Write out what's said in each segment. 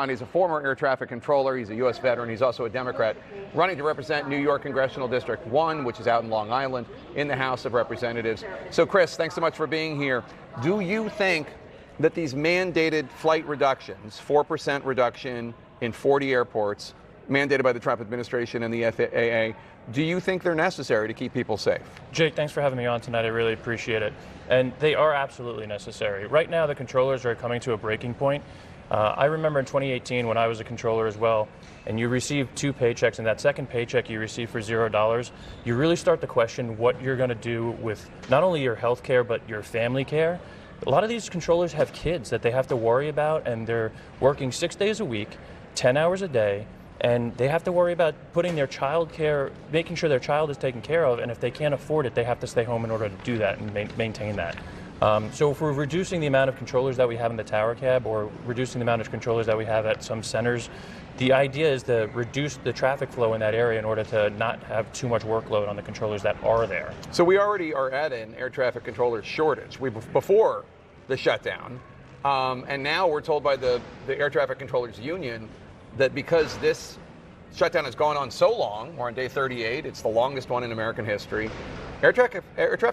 He's a former air traffic controller. He's a U.S. veteran. He's also a Democrat running to represent New York Congressional District 1, which is out in Long Island, in the House of Representatives. So, Chris, thanks so much for being here. Do you think that these mandated flight reductions, 4% reduction in 40 airports, mandated by the Trump administration and the FAA, do you think they're necessary to keep people safe? Jake, thanks for having me on tonight. I really appreciate it. And they are absolutely necessary. Right now, the controllers are coming to a breaking point. I remember in 2018 when I was a controller as well, and you received 2 paychecks, and that second paycheck you received for $0, you really start to question what you're going to do with not only your health care, but your family care. A lot of these controllers have kids that they have to worry about, and they're working 6 days a week, 10 hours a day, and they have to worry about putting their child care, making sure their child is taken care of, and if they can't afford it, they have to stay home in order to do that and maintain that. So if we're reducing the amount of controllers that we have in the tower cab or reducing the amount of controllers that we have at some centers, the idea is to reduce the traffic flow in that area in order to not have too much workload on the controllers that are there. So we already are at an air traffic controller shortage before the shutdown, and now we're told by the Air Traffic Controllers Union that because this shutdown has gone on so long, we're on day 38, it's the longest one in American history, air traffic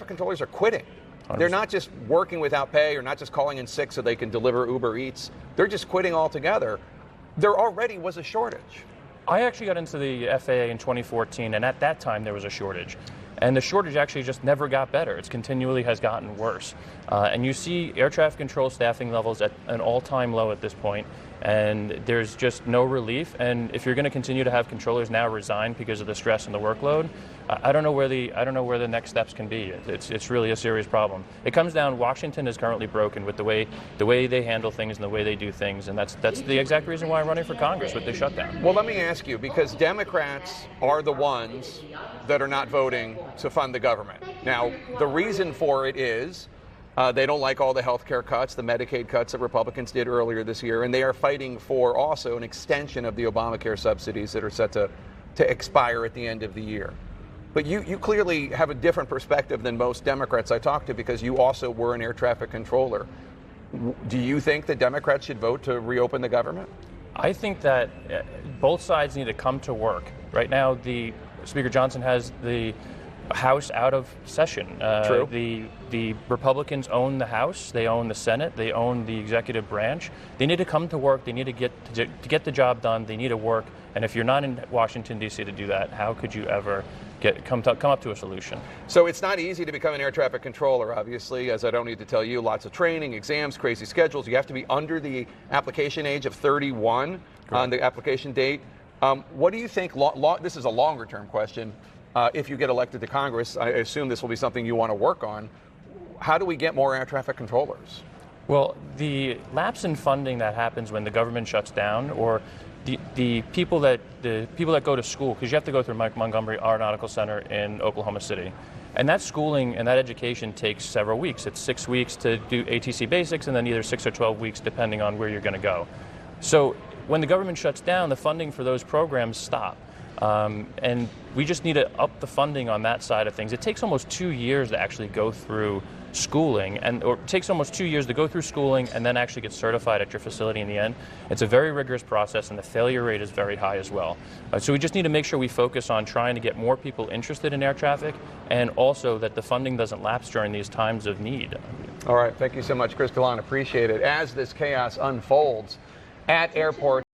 controllers are quitting. 100%. They're not just working without pay or not just calling in sick so they can deliver Uber Eats. They're just quitting altogether. There already was a shortage. I actually got into the FAA in 2014, and at that time there was a shortage. And the shortage actually just never got better. It continually has gotten worse. And you see air traffic control staffing levels at an all-time low at this point, and there's just no relief. And if you're going to continue to have controllers now resign because of the stress and the workload, I don't know where the next steps can be. It's really a serious problem. It comes down. Washington is currently broken with the way they handle things and the way they do things, and that's the exact reason why I'm running for Congress with the shutdown. Well, let me ask you, because Democrats are the ones that are not voting to fund the government. Now, the reason for it is they don't like all the health care cuts, the Medicaid cuts that Republicans did earlier this year, and they are fighting for also an extension of the Obamacare subsidies that are set to expire at the end of the year. But you clearly have a different perspective than most Democrats I talk to because you also were an air traffic controller. Do you think that Democrats should vote to reopen the government? I think that both sides need to come to work. Right now, Speaker Johnson has the House out of session. True. The Republicans own the House, they own the Senate, they own the executive branch. They need to come to work. They need to get the job done. They need to work. And if you're not in Washington, D.C. to do that, how could you ever come up to a solution? So it's not easy to become an air traffic controller, obviously, as I don't need to tell you. Lots of training, exams, crazy schedules. You have to be under the application age of 31 on the application date. What do you think? This is a longer term question. If you get elected to Congress, I assume this will be something you want to work on. How do we get more air traffic controllers? Well, the lapse in funding that happens when the government shuts down, or the people that go to school, because you have to go through Mike Montgomery Aeronautical Center in Oklahoma City, and that schooling and that education takes several weeks. It's 6 weeks to do ATC basics, and then either 6 or 12 weeks depending on where you're going to go. So when the government shuts down, the funding for those programs stop. And we just need to up the funding on that side of things. It takes almost 2 years to actually go through schooling, or it takes almost 2 years to go through schooling and then actually get certified at your facility in the end. It's a very rigorous process, and the failure rate is very high as well. So we just need to make sure we focus on trying to get more people interested in air traffic, and also that the funding doesn't lapse during these times of need. All right. Thank you so much, Chris Gallant. Appreciate it. As this chaos unfolds at airports,